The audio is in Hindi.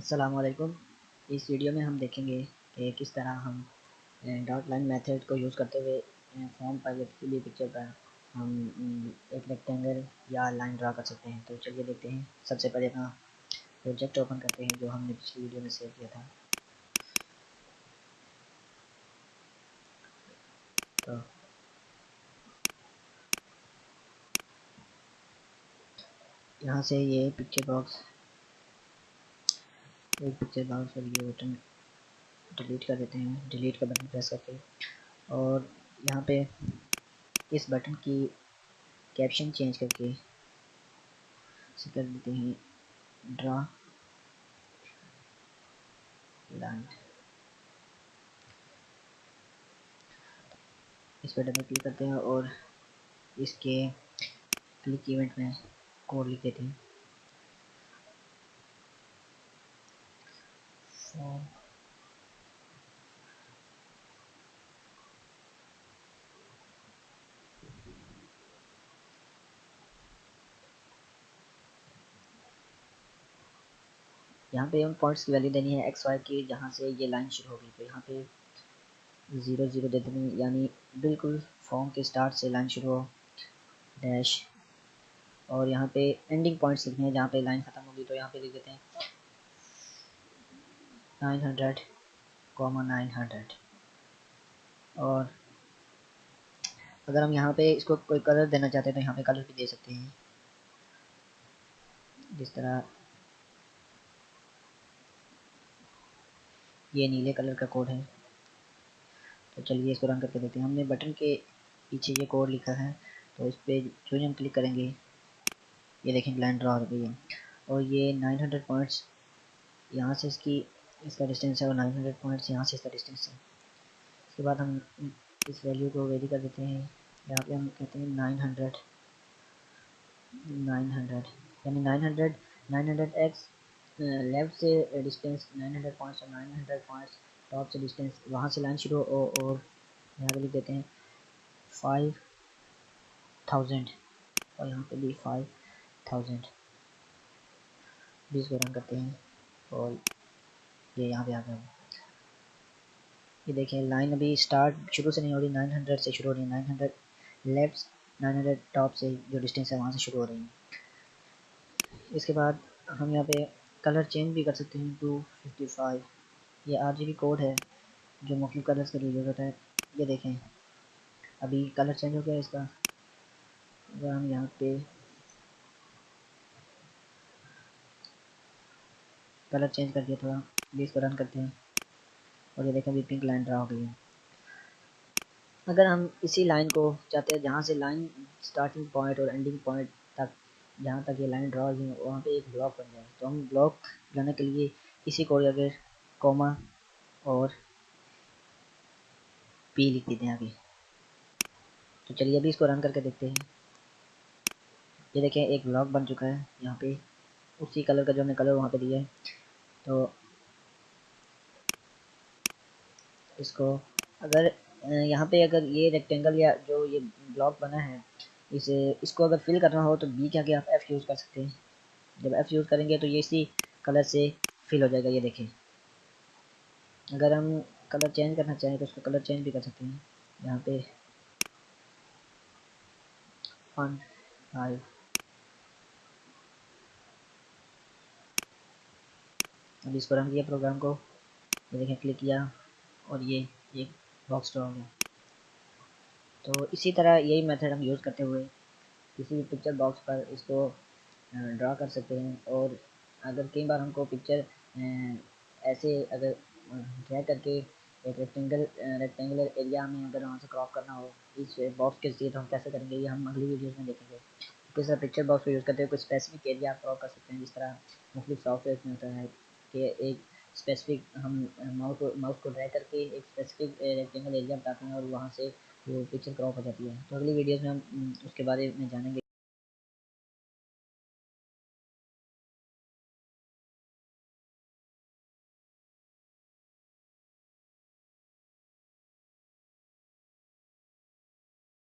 अस्सलामुअलैकुम। इस वीडियो में हम देखेंगे कि किस तरह हम डॉट लाइन मेथड को यूज़ करते हुए फॉर्म पर या किसी भी पिक्चर पर हम एक रेक्टेंगल या लाइन ड्रा कर सकते हैं। तो चलिए देखते हैं। सबसे पहले अपना प्रोजेक्ट ओपन करते हैं जो हमने पिछली वीडियो में सेव किया था। तो यहाँ से ये पिक्चर बॉक्स और ये बटन डिलीट कर देते हैं, डिलीट का बटन प्रेस करके। और यहाँ पे इस बटन की कैप्शन चेंज करके इसे कर देते हैं ड्रा लाइन। इस पर डबल क्लिक करते हैं और इसके क्लिक इवेंट में कोड लिख देते हैं। यहाँ पे उन पॉइंट्स की वैल्यू देनी है एक्स वाई की जहाँ से ये लाइन शुरू होगी। तो यहाँ पे 0 0 दे देंगे, यानी बिल्कुल फॉर्म के स्टार्ट से लाइन शुरू हो, डैश। और यहाँ पे एंडिंग पॉइंट्स लिखने हैं जहाँ पे लाइन ख़त्म होगी। तो यहाँ पे लिख देते हैं 900, 900। और अगर हम यहाँ पे इसको कोई कलर देना चाहते हैं तो यहाँ पे कलर भी दे सकते हैं, जिस तरह ये नीले कलर का कोड है। तो चलिए इसको रन करके देखते हैं। हमने बटन के पीछे ये कोड लिखा है, तो इस पर जो ही हम क्लिक करेंगे ये देखें लाइन ड्रा हो गई है। और ये 900 पॉइंट्स यहाँ से इसका डिस्टेंस है और 900 पॉइंट्स यहाँ से इसका डिस्टेंस है। इसके बाद हम इस वैल्यू को वेरी कर देते हैं। यहाँ पे हम कहते हैं 900 यानी 900 एक्स लेफ्ट से डिस्टेंस 900 पॉइंट्स और 900 पॉइंट्स टॉप से डिस्टेंस, वहाँ से लाइन शुरू और यहाँ पे लिख देते हैं 5000 और यहाँ पे भी 5000। भी इसको रन करते हैं और ये यहाँ पे आ गया। ये देखिए लाइन अभी स्टार्ट शुरू से नहीं हो रही, 900 से शुरू हो रही है। 900 लेफ्ट, 900 टॉप से जो डिस्टेंस है वहाँ से शुरू हो रही है। इसके बाद हम यहाँ पे कलर चेंज भी कर सकते हैं 255। ये RGB कोड है जो मुख्तलिफ कलर्स के लिए ज़रूरत है। ये देखें अभी कलर चेंज हो गया इसका। अगर हम यहाँ पे कलर चेंज कर दिया थोड़ा, भी इसको रन करते हैं और ये देखें अभी पिंक लाइन ड्रा हो गई है। अगर हम इसी लाइन को चाहते हैं जहाँ से लाइन स्टार्टिंग पॉइंट और एंडिंग पॉइंट तक, जहाँ तक ये लाइन ड्रा हुई है वहाँ पे एक ब्लॉक बन जाए, तो हम ब्लॉक बनाने के लिए इसी को अगर कॉमा और पी लिख देते हैं आगे। तो चलिए अभी इसको रन करके देखते हैं। ये देखें एक ब्लॉक बन चुका है यहाँ पे, उसी कलर का जो हमने कलर वहाँ पे दिया है। तो इसको अगर यहाँ पे अगर ये रेक्टेंगल या जो ये ब्लॉक बना है इसको अगर फिल करना हो तो बी के आगे आप F यूज़ कर सकते हैं। जब F यूज़ करेंगे तो ये इसी कलर से फिल हो जाएगा। ये देखें अगर हम कलर चेंज करना चाहें तो उसका कलर चेंज भी कर सकते हैं। यहाँ पे 1 5 अभी इसको रन किया प्रोग्राम को, ये देखें क्लिक किया और ये एक बॉक्स ड्रा हो गया। तो इसी तरह यही मेथड हम यूज़ करते हुए किसी भी पिक्चर बॉक्स पर इसको ड्रा कर सकते हैं। और अगर कई बार हमको पिक्चर ऐसे अगर ड्रा करके एक रेक्टेंगुलर एरिया में अगर वहाँ से क्रॉप करना हो इस बॉक्स के जरिए, तो हम कैसे करेंगे ये हम अगली वीडियोस में देखेंगे। किस तरह पिक्चर बॉक्स को यूज़ करते हुए कुछ स्पेसिफिक एरिया आप क्रॉप कर सकते हैं, जिस तरह मुख्तलिफ सॉफ्टवेयर में होता है कि एक स्पेसिफिक हम माउस को ड्रैग करके एक स्पेसिफिक रेक्टेंगल एरिया बताते हैं और वहाँ से वो पिक्चर क्रॉप हो जाती है। तो अगली वीडियोस में हम उसके बारे में जानेंगे।